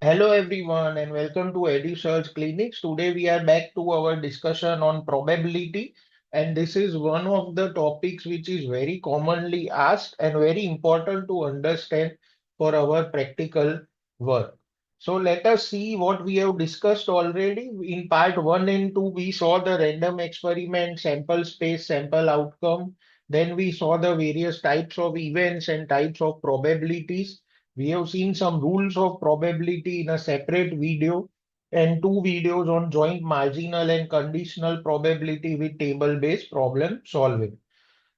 Hello everyone and welcome to Edusurg Clinics. Today we are back to our discussion on probability, and this is one of the topics which is very commonly asked and very important to understand for our practical work. So let us see what we have discussed already. In part 1 and 2 we saw the random experiment, sample space, sample outcome. Then we saw the various types of events and types of probabilities. We have seen some rules of probability in a separate video and two videos on joint marginal and conditional probability with table-based problem solving.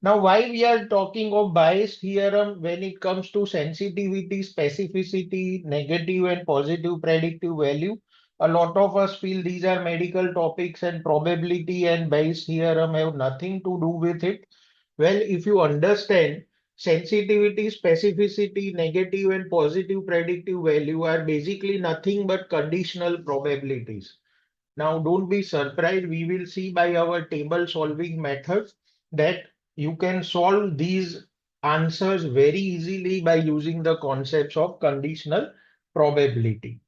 Now, why we are talking of Bayes theorem when it comes to sensitivity, specificity, negative and positive predictive value? A lot of us feel these are medical topics and probability and Bayes theorem have nothing to do with it. Well, if you understand sensitivity, specificity, negative and positive predictive value are basically nothing but conditional probabilities. Now, don't be surprised. We will see by our table solving methods that you can solve these answers very easily by using the concepts of conditional probability.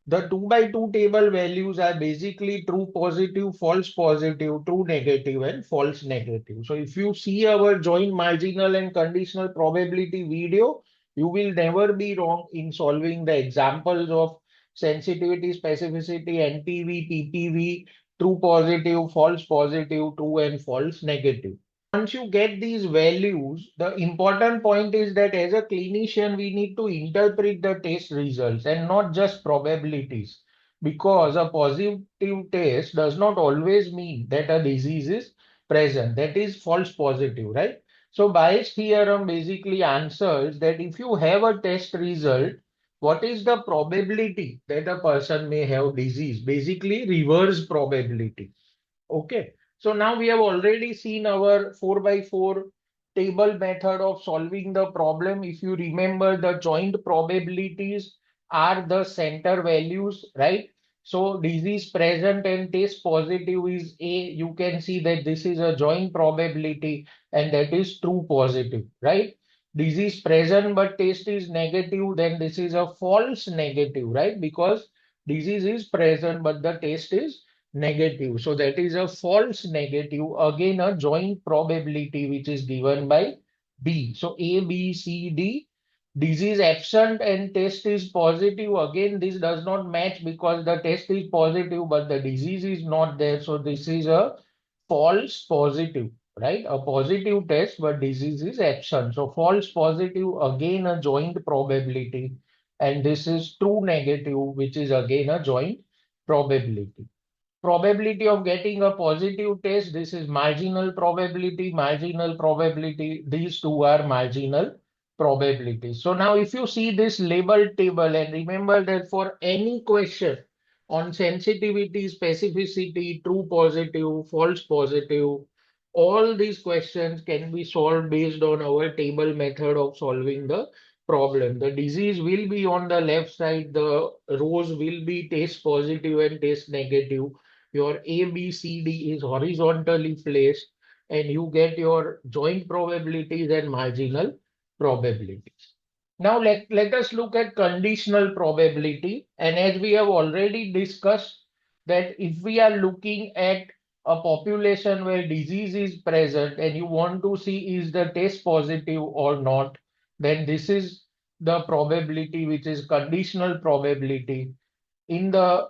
The 2 by 2 table values are basically true positive, false positive, true negative, and false negative. So if you see our joint marginal and conditional probability video, you will never be wrong in solving the examples of sensitivity, specificity, NPV, PPV, true positive, false positive, true and false negative. Once you get these values, the important point is that as a clinician, we need to interpret the test results and not just probabilities. Because a positive test does not always mean that a disease is present. That is false positive, right? So Bayes theorem basically answers that if you have a test result, what is the probability that a person may have disease? Basically, reverse probability. Okay, so now we have already seen our 4 by 4 table method of solving the problem. If you remember, the joint probabilities are the center values, right? So disease present and test positive is A. You can see that this is a joint probability and that is true positive, right? Disease present but test is negative, then this is a false negative, right? Because disease is present but the test is negative. So that is a false negative. Again, a joint probability which is given by B. So A, B, C, D. Disease absent and test is positive. Again, this does not match because the test is positive, but the disease is not there. So this is a false positive, right? A positive test, but disease is absent. So false positive, again, a joint probability. And this is true negative, which is again a joint probability. Probability of getting a positive test, this is marginal probability, marginal probability. These two are marginal probabilities. So now if you see this label table and remember that for any question on sensitivity, specificity, true positive, false positive, all these questions can be solved based on our table method of solving the problem. The disease will be on the left side, the rows will be test positive and test negative. Your A, B, C, D is horizontally placed, and you get your joint probabilities and marginal probabilities. Now let us look at conditional probability. And as we have already discussed, that if we are looking at a population where disease is present and you want to see is the test positive or not, then this is the probability which is conditional probability. In the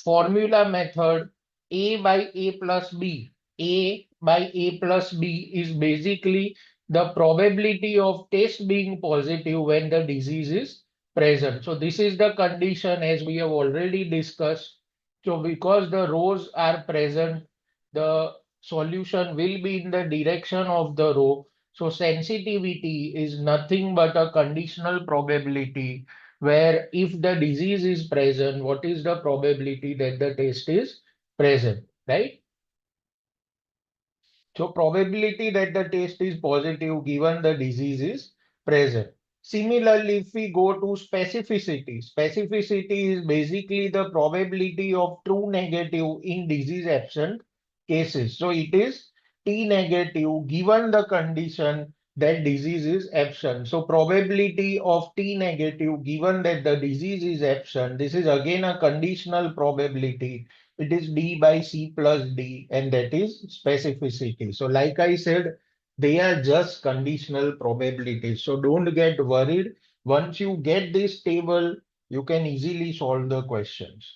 formula method, A by A plus B. A by A plus B is basically the probability of test being positive when the disease is present. So this is the condition as we have already discussed. So because the rows are present, the solution will be in the direction of the row. So sensitivity is nothing but a conditional probability where if the disease is present, what is the probability that the test is present, right? So probability that the test is positive given the disease is present. Similarly, if we go to specificity, specificity is basically the probability of true negative in disease absent cases. So it is T negative given the condition that disease is absent. So probability of T negative given that the disease is absent, this is again a conditional probability. It is D by C plus D, and that is specificity. So like I said, they are just conditional probabilities. So don't get worried. Once you get this table, you can easily solve the questions.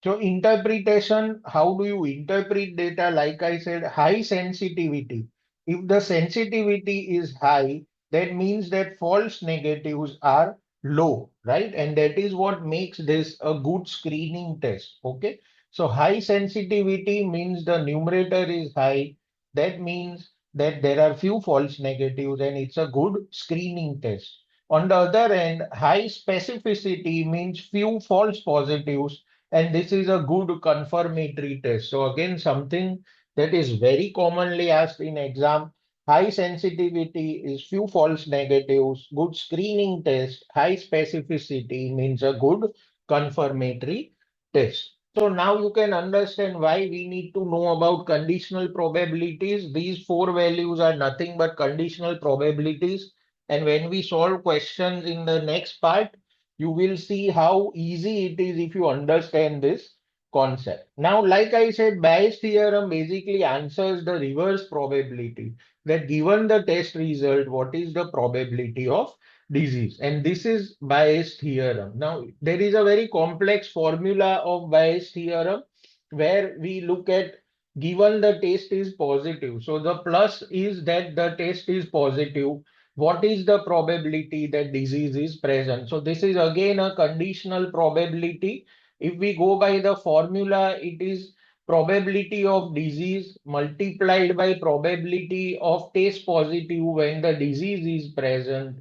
So interpretation, how do you interpret data? Like I said, high sensitivity. If the sensitivity is high, that means that false negatives are low, right? And that is what makes this a good screening test. Okay. So high sensitivity means the numerator is high. That means that there are few false negatives and it's a good screening test. On the other hand, high specificity means few false positives, and this is a good confirmatory test. So again, something that is very commonly asked in exam. High sensitivity is few false negatives, good screening test. High specificity means a good confirmatory test. So now you can understand why we need to know about conditional probabilities. These four values are nothing but conditional probabilities. And when we solve questions in the next part, you will see how easy it is if you understand this concept. Now, like I said, Bayes' theorem basically answers the reverse probability that given the test result, what is the probability of disease? And this is Bayes' theorem. Now, there is a very complex formula of Bayes' theorem where we look at given the test is positive. So the plus is that the test is positive. What is the probability that disease is present? So this is again a conditional probability. If we go by the formula, it is probability of disease multiplied by probability of test positive when the disease is present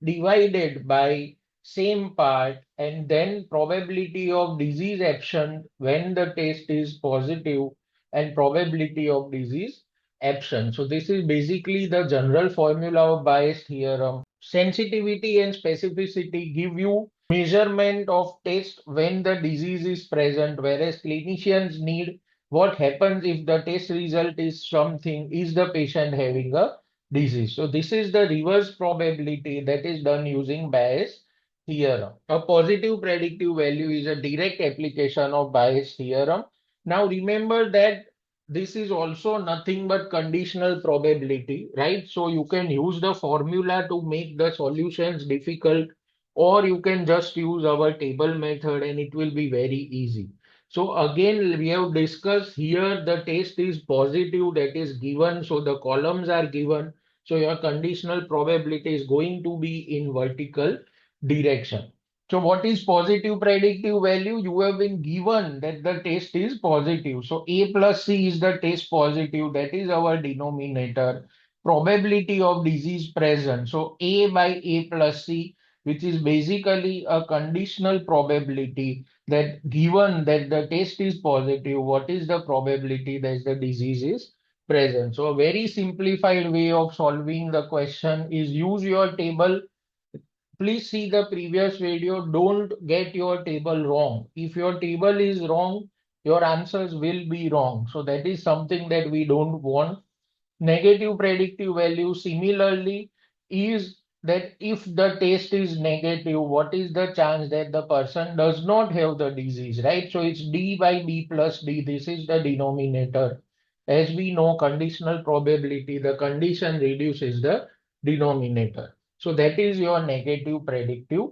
divided by same part, and then probability of disease absent when the test is positive and probability of disease absent. So this is basically the general formula of Bayes theorem. Sensitivity and specificity give you measurement of test when the disease is present, whereas clinicians need what happens if the test result is something, is the patient having a disease. So this is the reverse probability that is done using Bayes theorem. A positive predictive value is a direct application of Bayes theorem. Now remember that this is also nothing but conditional probability, right? So you can use the formula to make the solutions difficult, or you can just use our table method and it will be very easy. So again, we have discussed here the test is positive, that is given. So the columns are given. So your conditional probability is going to be in vertical direction. So what is positive predictive value? You have been given that the test is positive. So A plus C is the test positive. That is our denominator. Probability of disease present. So A by A plus C, which is basically a conditional probability that given that the test is positive, what is the probability that the disease is present? So a very simplified way of solving the question is use your table. Please see the previous video. Don't get your table wrong. If your table is wrong, your answers will be wrong. So that is something that we don't want. Negative predictive value similarly is that if the test is negative, what is the chance that the person does not have the disease, right? So it's D by B plus D. This is the denominator. As we know, conditional probability, the condition reduces the denominator. So that is your negative predictive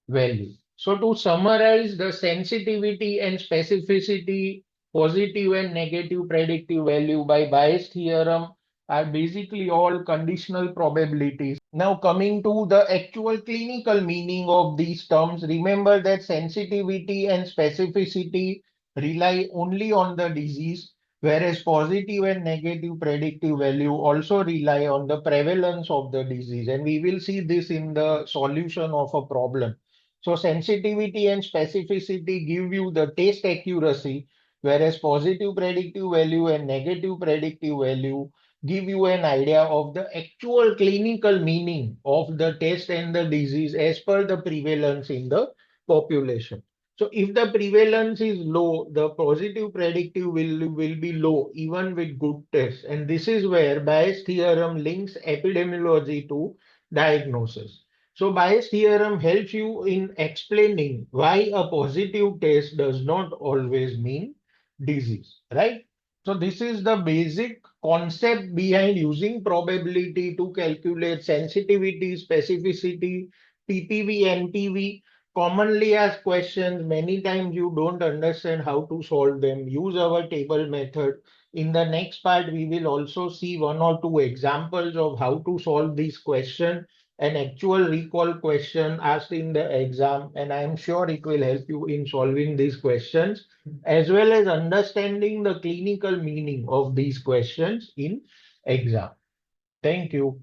value. So to summarize, the sensitivity and specificity, positive and negative predictive value by Bayes theorem are basically all conditional probabilities. Now coming to the actual clinical meaning of these terms, remember that sensitivity and specificity rely only on the disease, whereas positive and negative predictive value also rely on the prevalence of the disease. And we will see this in the solution of a problem. So sensitivity and specificity give you the test accuracy, whereas positive predictive value and negative predictive value give you an idea of the actual clinical meaning of the test and the disease as per the prevalence in the population. So if the prevalence is low, the positive predictive will be low even with good tests. And this is where Bayes' theorem links epidemiology to diagnosis. So Bayes' theorem helps you in explaining why a positive test does not always mean disease, right? So this is the basic concept behind using probability to calculate sensitivity, specificity, PPV, NPV. Commonly asked questions, many times you don't understand how to solve them. Use our table method. In the next part, we will also see one or two examples of how to solve these questions, an actual recall question asked in the exam, and I am sure it will help you in solving these questions as well as understanding the clinical meaning of these questions in exam. Thank you.